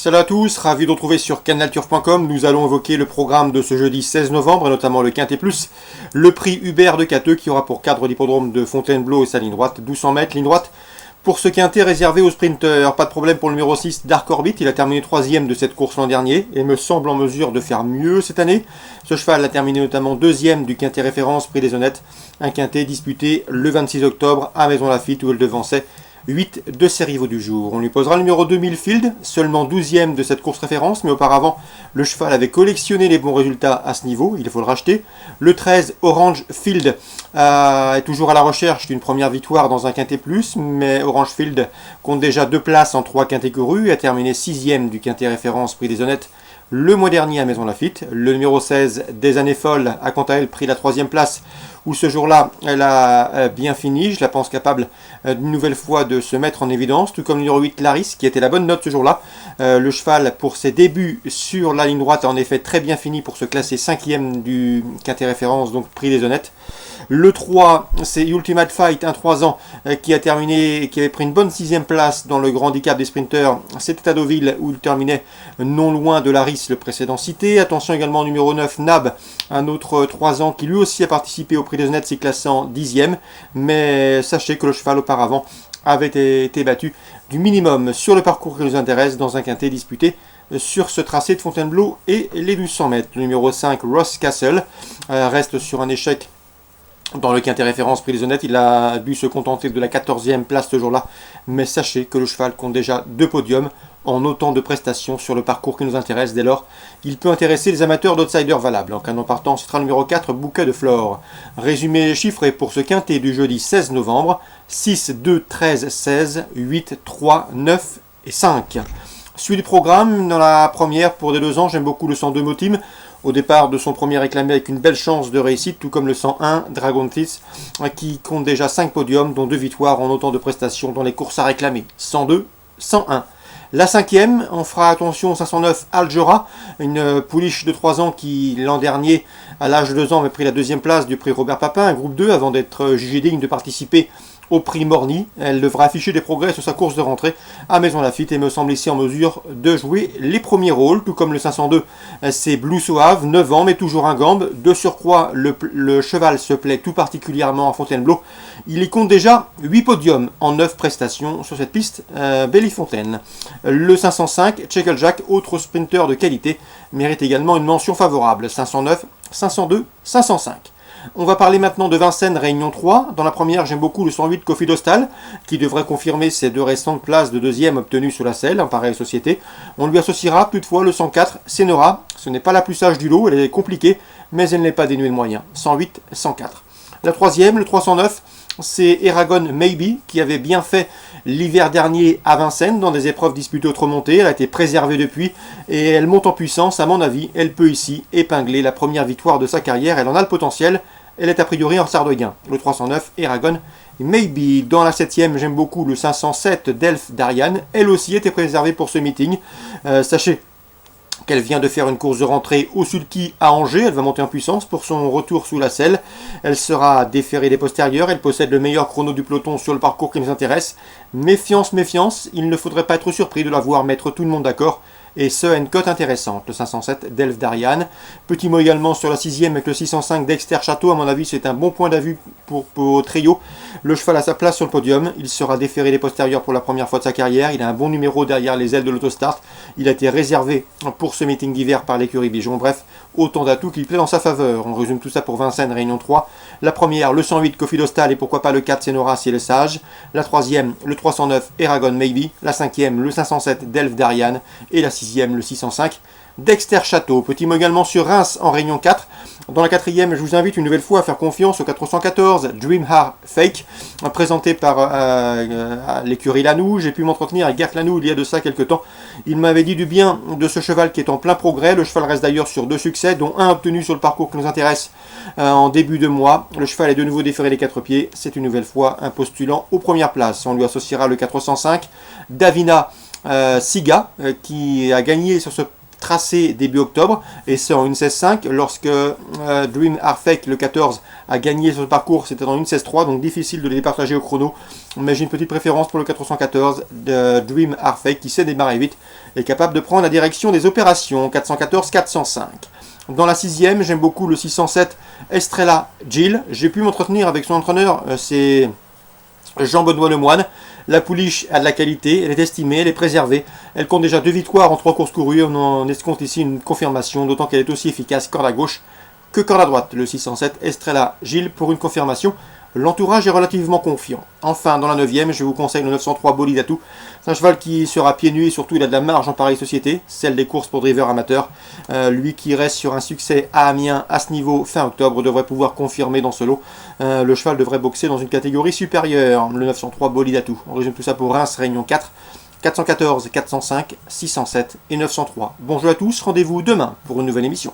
Salut à tous, ravi de retrouver sur canalturf.com. Nous allons évoquer le programme de ce jeudi 16 novembre, et notamment le Quintet Plus, le prix Hubert de Cateux qui aura pour cadre l'hippodrome de Fontainebleau et sa ligne droite, 1200 mètres, ligne droite. Pour ce quintet réservé aux sprinteurs, pas de problème pour le numéro 6, Dark Orbit. Il a terminé 3ème de cette course l'an dernier et me semble en mesure de faire mieux cette année. Ce cheval a terminé notamment 2ème du quintet référence Prix des Honnêtes, un quintet disputé le 26 octobre à Maison Lafitte où elle devançait 8 de ses rivaux du jour. On lui posera le numéro 2 Millfield, seulement 12ème de cette course référence, mais auparavant, le cheval avait collectionné les bons résultats à ce niveau, il faut le racheter. Le 13 Orange Field est toujours à la recherche d'une première victoire dans un quintet plus, mais Orange Field compte déjà 2 places en 3 quintets courus et a terminé 6ème du quintet référence Prix des Honnêtes le mois dernier à Maison Lafitte. Le numéro 16 des années folles a quant à elle pris la 3ème place, où ce jour-là elle a bien fini. Je la pense capable d'une nouvelle fois de se mettre en évidence, tout comme le numéro 8 Laris qui était la bonne note ce jour-là. Le cheval pour ses débuts sur la ligne droite a en effet très bien fini pour se classer 5ème du quintet référence, donc Prix des Honnêtes. Le 3, c'est Ultimate Fight, un 3 ans, qui a terminé, qui avait pris une bonne 6ème place dans le grand handicap des sprinteurs. C'était à Deauville où il terminait non loin de Laris, le précédent cité. Attention également au numéro 9, Nab, un autre 3 ans qui lui aussi a participé au Prix des Honnêtes, s'est classé en 10ème. Mais sachez que le cheval auparavant avait été battu du minimum sur le parcours qui nous intéresse dans un quintet disputé sur ce tracé de Fontainebleau et les 1200 mètres. Le numéro 5, Ross Castle, reste sur un échec dans le quintet référence Prix des Honnêtes. Il a dû se contenter de la 14e place ce jour-là, mais sachez que le cheval compte déjà 2 podiums en autant de prestations sur le parcours qui nous intéresse. Dès lors, il peut intéresser les amateurs d'outsiders valables. En canon partant, ce sera le numéro 4, Bouquet de Flore. Résumé chiffré pour ce quintet du jeudi 16 novembre, 6, 2, 13, 16, 8, 3, 9 et 5. Suite du programme, dans la première, pour des 2 ans, j'aime beaucoup le 102 Motim. Au départ de son premier réclamé avec une belle chance de réussite, tout comme le 101 Dragon Teeth, qui compte déjà 5 podiums, dont 2 victoires en autant de prestations dans les courses à réclamer. 102, 101. La 5e, on fera attention au 509 Aljora, une pouliche de 3 ans qui l'an dernier, à l'âge de 2 ans, avait pris la 2e place du prix Robert Papin, un groupe 2, avant d'être jugé digne de participer au prix Morny. Elle devra afficher des progrès sur sa course de rentrée à Maison Lafitte et me semble ici en mesure de jouer les premiers rôles, tout comme le 502. C'est Blue Soave, 9 ans, mais toujours un gambe. De surcroît, le cheval se plaît tout particulièrement à Fontainebleau. Il y compte déjà 8 podiums en 9 prestations sur cette piste Bellefontaine. Le 505, Checkle Jack, autre sprinter de qualité, mérite également une mention favorable. 509, 502, 505. On va parler maintenant de Vincennes Réunion 3. Dans la première, j'aime beaucoup le 108 Coffee d'Ostal, qui devrait confirmer ses 2 récentes places de 2e obtenues sous la selle en pareille société. On lui associera toutefois le 104 Senora. Ce n'est pas la plus sage du lot, elle est compliquée, mais elle n'est pas dénuée de moyens. 108, 104. La troisième, le 309, c'est Eragon Maybe, qui avait bien fait l'hiver dernier à Vincennes dans des épreuves disputées autre montée. Elle a été préservée depuis et elle monte en puissance. À mon avis, elle peut ici épingler la première victoire de sa carrière. Elle en a le potentiel. Elle est a priori en sardoguin. Le 309, Eragon Maybe. Dans la 7e, j'aime beaucoup le 507 Delph d'Ariane. Elle aussi était préservée pour ce meeting. Sachez qu'elle vient de faire une course de rentrée au sulky à Angers. Elle va monter en puissance pour son retour sous la selle. Elle sera déférée des postérieurs. Elle possède le meilleur chrono du peloton sur le parcours qui nous intéresse. Méfiance, méfiance. Il ne faudrait pas être surpris de la voir mettre tout le monde d'accord. Et ce, une cote intéressante, le 507 Delph d'Ariane. Petit mot également sur la 6e avec le 605 Dexter Château. À mon avis, c'est un bon point d'avis pour au trio. Le cheval a sa place sur le podium. Il sera déféré des postérieurs pour la première fois de sa carrière. Il a un bon numéro derrière les ailes de l'autostart. Il a été réservé pour ce meeting d'hiver par l'écurie Bijon. Bref, autant d'atouts qui plaît dans sa faveur. On résume tout ça pour Vincennes Réunion 3. La première, le 108 Coffee d'Ostal et pourquoi pas le 4 Senora si elle est sage. La 3e, le 309 Eragon Maybe. La 5e, le 507 Delph d'Ariane. Et la 6e, le 605 Dexter Château. Petit mot également sur Reims en Réunion 4. Dans la 4e, je vous invite une nouvelle fois à faire confiance au 414 Dream Hard Fake, présenté par l'écurie Lanoux. J'ai pu m'entretenir avec Gert Lanoux il y a de ça quelques temps. Il m'avait dit du bien de ce cheval qui est en plein progrès. Le cheval reste d'ailleurs sur 2 succès, dont un obtenu sur le parcours qui nous intéresse en début de mois. Le cheval est de nouveau déféré des 4 pieds. C'est une nouvelle fois un postulant aux premières places. On lui associera le 405 Davina Siga, qui a gagné sur ce tracé début octobre, et c'est en 1.16.5. Lorsque Dream Harfake, le 14, a gagné sur le parcours, c'était en 1.16.3, donc difficile de les départager au chrono. Mais j'ai une petite préférence pour le 414 de Dream Harfake, qui sait démarrer vite, et capable de prendre la direction des opérations. 414-405. Dans la 6e, j'aime beaucoup le 607 Estrella Gilles. J'ai pu m'entretenir avec son entraîneur, c'est Jean-Benoît Lemoine. La pouliche a de la qualité, elle est estimée, elle est préservée. Elle compte déjà 2 victoires en 3 courses courues. On en escompte ici une confirmation, d'autant qu'elle est aussi efficace corde à gauche que corde à droite. Le 607 Estrella Gilles pour une confirmation. L'entourage est relativement confiant. Enfin, dans la 9e, je vous conseille le 903 Bolidatou. C'est un cheval qui sera pieds nus et surtout il a de la marge en pareille société, celle des courses pour driver amateurs. Lui qui reste sur un succès à Amiens à ce niveau fin octobre devrait pouvoir confirmer dans ce lot. Le cheval devrait boxer dans une catégorie supérieure, le 903 Bolidatou. On résume tout ça pour Reims, Réunion 4, 414, 405, 607 et 903. Bonjour à tous, rendez-vous demain pour une nouvelle émission.